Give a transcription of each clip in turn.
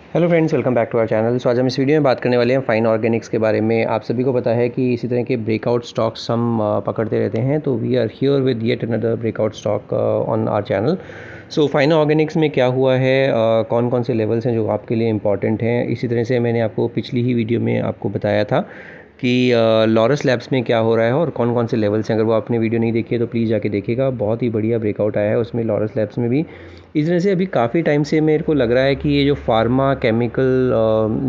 Hello friends, welcome back to our channel. So आज हम इस वीडियो में बात करने वाले हैं फाइन ऑर्गेनिक्स के बारे में। आप सभी को पता है कि इसी तरह के ब्रेकआउट स्टॉक्स हम पकड़ते रहते हैं, तो we are here with yet another breakout stock on our channel. So Fine Organics में क्या हुआ है, कौन कौन से लेवल्स हैं जो आपके लिए इंपॉर्टेंट हैं। इसी तरह से मैंने आपको पिछली ही वीडियो में आपको बताया था कि लॉरस लैब्स में क्या हो रहा है और कौन कौन से लेवल्स हैं। अगर वो आपने वीडियो नहीं देखी है तो प्लीज़ जाके देखिएगा, बहुत ही बढ़िया ब्रेकआउट आया है उसमें लॉरस लैब्स में भी। इस तरह से अभी काफ़ी टाइम से मेरे को लग रहा है कि ये जो फार्मा केमिकल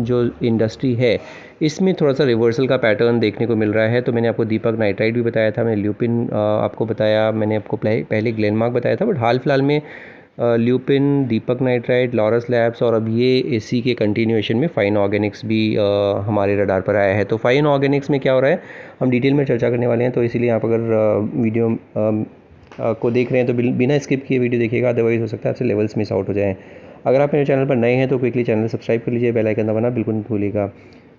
जो इंडस्ट्री है, इसमें थोड़ा सा रिवर्सल का पैटर्न देखने को मिल रहा है। तो मैंने आपको दीपक नाइट्राइट भी बताया था, मैंने ल्यूपिन आपको बताया, मैंने आपको पहले ग्लेनमार्क बताया था, बट हाल फिलहाल में ल्यूपिन, दीपक नाइट्राइट, लॉरस लैब्स और अब ये इसी के कंटिन्यूएशन में फाइन ऑर्गेनिक्स भी हमारे रडार पर आया है। तो फाइन ऑर्गेनिक्स में क्या हो रहा है हम डिटेल में चर्चा करने वाले हैं, तो इसीलिए आप अगर वीडियो को देख रहे हैं तो बिना स्किप किए वीडियो देखिएगा, अदरवाइज़ हो सकता है आपसे लेवल्स मिस आउट हो जाएँ। अगर आप मेरे चैनल पर नए हैं तो क्विकली चैनल सब्सक्राइब कर लीजिए, बेल आइकन दबाना बिल्कुल मत भूलिएगा।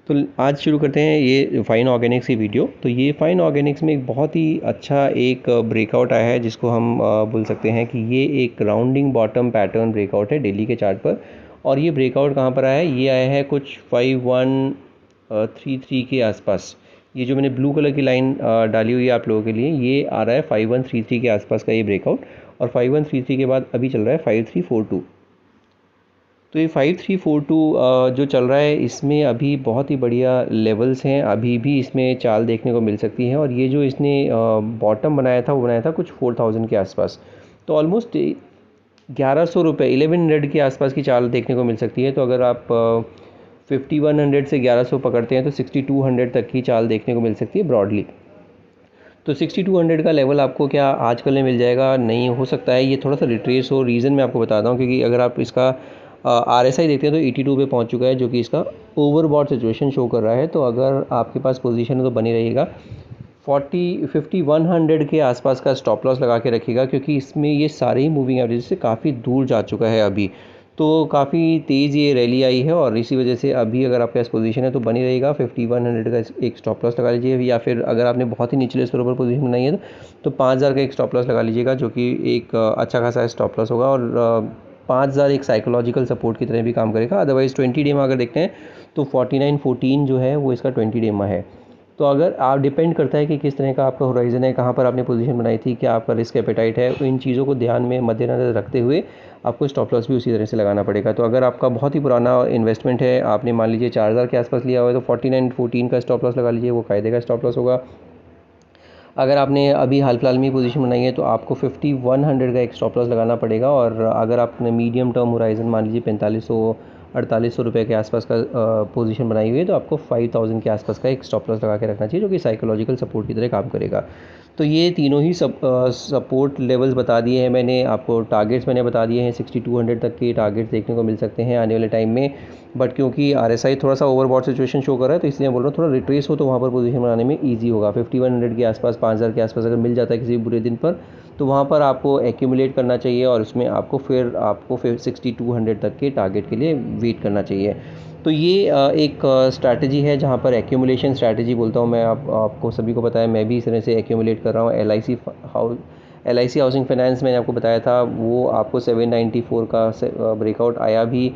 तो आज शुरू करते हैं ये फाइन ऑर्गेनिक्स की वीडियो। तो ये फाइन ऑर्गेनिक्स में एक बहुत ही अच्छा एक ब्रेकआउट आया है, जिसको हम बोल सकते हैं कि ये एक राउंडिंग बॉटम पैटर्न ब्रेकआउट है डेली के चार्ट पर। और ये ब्रेकआउट कहाँ पर आया है, ये आया है कुछ 5133 के आसपास। ये जो मैंने ब्लू कलर की लाइन डाली हुई है आप लोगों के लिए, ये आ रहा है 5133 के आसपास का ये ब्रेकआउट। और 5133 के बाद अभी चल रहा है 5342। तो ये 5342 जो चल रहा है, इसमें अभी बहुत ही बढ़िया लेवल्स हैं, अभी भी इसमें चाल देखने को मिल सकती है। और ये जो इसने बॉटम बनाया था वो बनाया था कुछ 4000 के आसपास। तो ऑलमोस्ट 1100 रुपये, 1100 के आसपास की चाल देखने को मिल सकती है। तो अगर आप 5100 से 1100 पकड़ते हैं तो 6200 तक की चाल देखने को मिल सकती है ब्रॉडली। तो 6200 का लेवल आपको क्या आजकल में मिल जाएगा? नहीं, हो सकता है ये थोड़ा सा रिट्रेस हो। रीज़न मैं आपको बताता हूँ, क्योंकि अगर आप इसका RSI देखते हैं तो 82 पे पहुँच चुका है, जो कि इसका ओवरबॉट सिचुएशन शो कर रहा है। तो अगर आपके पास पोजीशन है तो बनी रहिएगा, 5100 के आसपास का स्टॉप लॉस लगा के रखिएगा, क्योंकि इसमें ये सारे ही मूविंग एवरेज से काफ़ी दूर जा चुका है अभी। तो काफ़ी तेज़ ये रैली आई है और इसी वजह से अभी अगर आपके पास पोजीशन है तो बनी रहेगा। 5100 का एक स्टॉप लॉस लगा लीजिए, या फिर अगर आपने बहुत ही निचले स्तर पर पोजीशन बनाई है तो 5000 का एक स्टॉप लॉस लगा लीजिएगा, जो कि एक अच्छा खासा स्टॉप लॉस होगा। और 5000 एक साइकोलॉजिकल सपोर्ट की तरह भी काम करेगा। अदरवाइज़ 20 डे में अगर देखते हैं तो 4914 जो है वो इसका 20 डे में है। तो अगर आप डिपेंड करता है कि किस तरह का आपका होराइज़न है, कहाँ पर आपने पोजीशन बनाई थी, क्या आपका रिस्क एपेटाइट है, इन चीज़ों को ध्यान में मद्देनज़र रखते हुए आपको स्टॉप लॉस भी उसी तरह से लगाना पड़ेगा। तो अगर आपका बहुत ही पुराना इन्वेस्टमेंट है, आपने मान लीजिए 4000 के आसपास लिया हुआ है, तो 4914 का स्टॉप लॉस लगा लीजिए, वो कायदे का स्टॉप लॉस होगा। अगर आपने अभी हाल फिलहाल में पोजीशन बनाई है तो आपको 5100 का एक स्टॉप लॉस लगाना पड़ेगा। और अगर आपने मीडियम टर्म होराइज़न मान लीजिए 4500 4800 रुपये के आसपास का पोजीशन बनाई हुई है, तो आपको 5000 के आसपास का एक स्टॉप लॉस लगा के रखना चाहिए, जो कि साइकोलॉजिकल सपोर्ट की तरह काम करेगा। तो ये तीनों ही सपोर्ट लेवल्स बता दिए हैं मैंने आपको। टारगेट्स मैंने बता दिए हैं, 6200 तक के टारगेट्स देखने को मिल सकते हैं आने वाले टाइम में। बट क्योंकि RSI थोड़ा सा ओवरबॉट सिचुएशन शो कर रहा है, तो इसलिए मैं बोल रहा हूँ थोड़ा रिट्रेस हो तो वहाँ पर पोजीशन बनाने में ईजी होगा। 5100 के आसपास, 5000 के आसपास अगर मिल जाता है किसी बुरे दिन पर, तो वहाँ पर आपको एक्यूमुलेट करना चाहिए और उसमें आपको फिर 6200 तक के टारगेट के लिए वेट करना चाहिए। तो ये एक स्ट्रैटेजी है जहाँ पर एक्यूमुलेशन स्ट्रैटेजी बोलता हूँ मैं। आपको सभी को पता है, मैं भी इस तरह से एक्यूमुलेट कर रहा हूँ। LIC हाउसिंग फाइनेंस मैंने आपको बताया था, वो आपको 794 का ब्रेकआउट आया भी,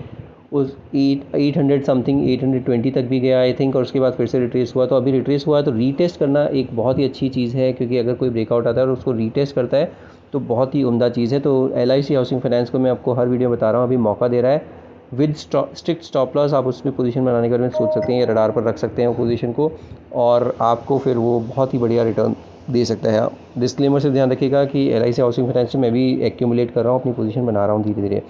उस 800 समथिंग 820 तक भी गया आई थिंक, और उसके बाद फिर से रिट्रेस हुआ। तो अभी रिट्रेस हुआ है तो रीटेस्ट करना एक बहुत ही अच्छी चीज़ है, क्योंकि अगर कोई ब्रेकआउट आता है और उसको रीटेस्ट करता है तो बहुत ही उम्दा चीज़ है। तो LIC हाउसिंग फाइनेंस को मैं आपको हर वीडियो में बता रहा हूँ, अभी मौका दे रहा है विद स्ट्रिक्ट स्टॉप लॉस। आप उसमें पोजीशन बनाने के बारे में सोच सकते हैं, या रडार पर रख सकते हैं वो पोजीशन को, और आपको फिर वो बहुत ही बढ़िया रिटर्न दे सकता है। डिस्क्लेमर से ध्यान रखिएगा कि LIC हाउसिंग फाइनेंस में मैं भी एक्यूमुलेट कर रहा हूँ, अपनी पोजीशन बना रहा हूँ धीरे धीरे।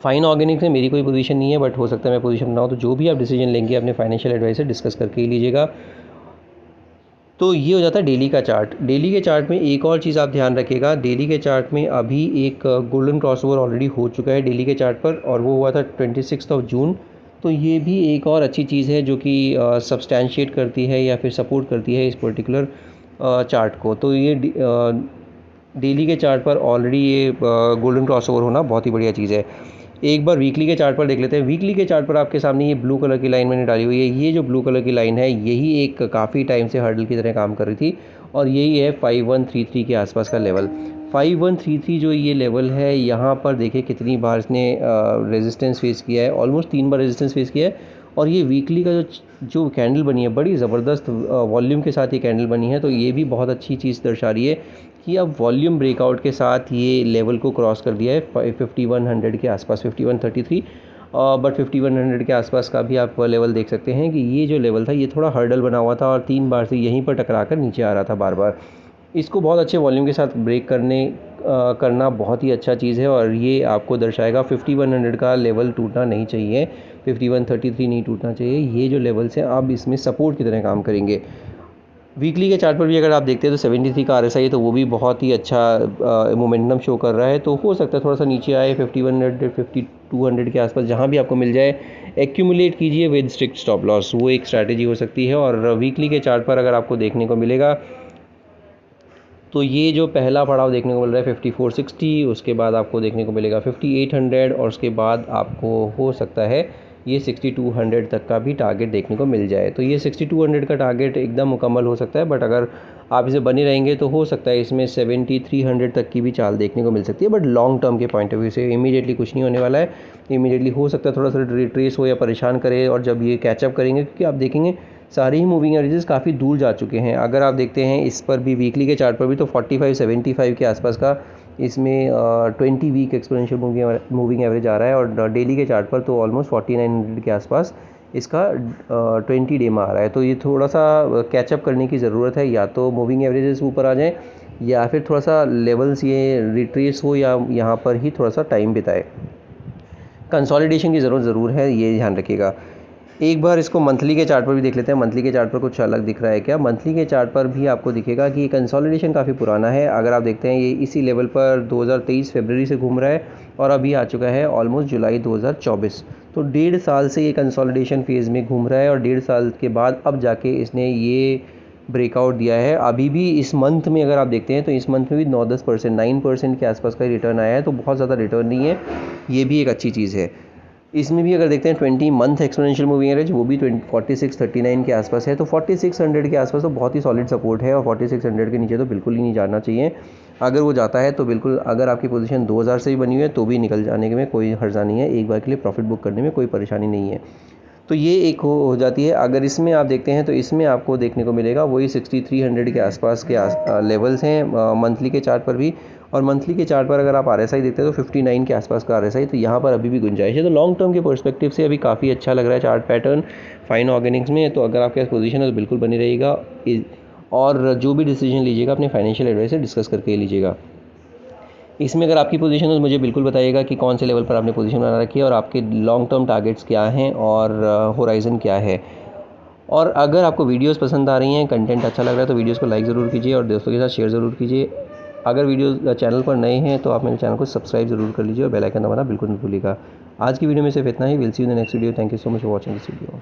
फाइन ऑर्गेनिक्स में मेरी कोई पोजीशन नहीं है, बट हो सकता है मैं पोजीशन बनाऊँ। तो जो भी आप डिसीजन लेंगे अपने फाइनेंशियल एडवाइस से डिस्कस करके ही लीजिएगा। तो ये हो जाता है डेली का चार्ट। डेली के चार्ट में एक और चीज़ आप ध्यान रखिएगा, डेली के चार्ट में अभी एक गोल्डन क्रॉसओवर ऑलरेडी हो चुका है डेली के चार्ट पर, और वो हुआ था 26 जून। तो ये भी एक और अच्छी चीज़ है जो कि सब्सटैंशिएट करती है या फिर सपोर्ट करती है इस पर्टिकुलर चार्ट को। तो ये डेली के चार्ट पर ऑलरेडी ये गोल्डन क्रॉसओवर होना बहुत ही बढ़िया चीज़ है। एक बार वीकली के चार्ट पर देख लेते हैं। वीकली के चार्ट पर आपके सामने ये ब्लू कलर की लाइन मैंने डाली हुई है। ये जो ब्लू कलर की लाइन है, यही एक काफ़ी टाइम से हर्डल की तरह काम कर रही थी, और यही है 5133 के आसपास का लेवल। 5133 जो ये लेवल है, यहाँ पर देखिए कितनी बार इसने रेजिस्टेंस फेस किया है, ऑलमोस्ट 3 बार रेजिस्टेंस फेस किया है। और ये वीकली का जो कैंडल बनी है, बड़ी ज़बरदस्त वॉल्यूम के साथ ये कैंडल बनी है, तो ये भी बहुत अच्छी चीज़ दर्शा रही है कि अब वॉल्यूम ब्रेकआउट के साथ ये लेवल को क्रॉस कर दिया है 5100 के आसपास, 5133। बट 5100 के आसपास का भी आप लेवल देख सकते हैं कि ये जो लेवल था ये थोड़ा हर्डल बना हुआ था और 3 बार से यहीं पर टकरा कर नीचे आ रहा था बार बार। इसको बहुत अच्छे वॉल्यूम के साथ ब्रेक करना बहुत ही अच्छा चीज़ है, और ये आपको दर्शाएगा 5100 का लेवल टूटना नहीं चाहिए, 5133 नहीं टूटना चाहिए। ये जो लेवल्स हैं अब इसमें सपोर्ट की तरह काम करेंगे। वीकली के चार्ट पर भी अगर आप देखते हैं तो 73 का RSI है, तो वो भी बहुत ही अच्छा मोमेंटम शो कर रहा है। तो हो सकता है थोड़ा सा नीचे आए 5100 5200 के आसपास, जहाँ भी आपको मिल जाए एक्यूमुलेट कीजिए विद स्ट्रिक्ट स्टॉप लॉस, वो एक स्ट्रैटेजी हो सकती है। और वीकली के चार्ट पर अगर आपको देखने को मिलेगा तो ये जो पहला पड़ाव देखने को मिल रहा है 5460, उसके बाद आपको देखने को मिलेगा 5800, और उसके बाद आपको हो सकता है ये 6200 तक का भी टारगेट देखने को मिल जाए। तो ये 6200 का टारगेट एकदम मुकम्मल हो सकता है, बट अगर आप इसे बने रहेंगे तो हो सकता है इसमें 7300 तक की भी चाल देखने को मिल सकती है। बट लॉन्ग टर्म के पॉइंट ऑफ व्यू से इमीडिएटली कुछ नहीं होने वाला है। इमीडिएटली हो सकता है थोड़ा सा रिट्रेस हो या परेशान करे, और जब ये कैचअप करेंगे, क्योंकि आप देखेंगे सारी ही मूविंग एवरेजेस काफ़ी दूर जा चुके हैं। अगर आप देखते हैं इस पर भी वीकली के चार्ट पर भी, तो 45-75 के आसपास का इसमें 20 वीक एक्सपोनेंशियल मूविंग एवरेज आ रहा है, और डेली के चार्ट पर तो ऑलमोस्ट 4900 के आसपास इसका 20 डे में आ रहा है। तो ये थोड़ा सा कैचअप करने की ज़रूरत है, या तो मूविंग एवरेजेस ऊपर आ जाएँ या फिर थोड़ा सा लेवल्स ये रिट्रेस हो, या यहाँ पर ही थोड़ा सा टाइम बिताए। कंसोलिडेशन की ज़रूर है, ये ध्यान रखिएगा। एक बार इसको मंथली के चार्ट पर भी देख लेते हैं, मंथली के चार्ट पर कुछ अलग दिख रहा है क्या। मंथली के चार्ट पर भी आपको दिखेगा कि कंसोलिडेशन काफ़ी पुराना है। अगर आप देखते हैं ये इसी लेवल पर 2023 फरवरी से घूम रहा है, और अभी आ चुका है ऑलमोस्ट जुलाई 2024। तो 1.5 साल से ये कंसोलिडेशन फेज़ में घूम रहा है, और 1.5 साल के बाद अब जाके इसने ये ब्रेकआउट दिया है। अभी भी इस मंथ में अगर आप देखते हैं तो इस मंथ में भी 9-10% 9% के आसपास का रिटर्न आया है, तो बहुत ज़्यादा रिटर्न नहीं है, ये भी एक अच्छी चीज़ है। इसमें भी अगर देखते हैं 20 मंथ एक्सपोनेंशियल मूविंग एवरेज, वो भी 4639 के आसपास है। तो 4600 के आसपास तो बहुत ही सॉलिड सपोर्ट है, और 4600 के नीचे तो बिल्कुल ही नहीं जाना चाहिए। अगर वो जाता है तो बिल्कुल, अगर आपकी पोजीशन 2000 से भी बनी हुई है तो भी निकल जाने में कोई हर्जा नहीं है, एक बार के लिए प्रॉफिट बुक करने में कोई परेशानी नहीं है। तो ये एक हो जाती है। अगर इसमें आप देखते हैं तो इसमें आपको देखने को मिलेगा वही 6300 के आसपास के लेवल्स हैं मंथली के चार्ट पर भी। और मंथली के चार्ट पर अगर आप RSI देखते हैं तो 59 के आसपास का RSI, तो यहाँ पर अभी भी गुंजाइश है। तो लॉन्ग टर्म के पर्सपेक्टिव से अभी काफ़ी अच्छा लग रहा है चार्ट पैटर्न फाइन ऑर्गेनिक्स में। तो अगर आपके पास पोजीशन है तो बिल्कुल बनी रहेगा, और जो भी डिसीजन लीजिएगा अपने फाइनेंशियल एडवाइस से डिस्कस करके लीजिएगा। इसमें अगर आपकी पोजीशन है तो मुझे बिल्कुल बताइएगा कि कौन से लेवल पर आपने पोजीशन बना रखी है, और आपके लॉन्ग टर्म टारगेट्स क्या हैं, और होराइज़न क्या है। और अगर आपको वीडियोस पसंद आ रही हैं, कंटेंट अच्छा लग रहा है, तो वीडियोस को लाइक ज़रूर कीजिए और दोस्तों के साथ शेयर ज़रूर कीजिए। अगर वीडियो चैनल पर नए हैं तो आप मेरे चैनल को सब्सक्राइब ज़रूर कर लीजिए, और बेल आइकन दबाना बिल्कुल नहीं भूलिएगा। आज की वीडियो में सिर्फ इतना ही। Will see you in the next video. Thank you so much for watching this video.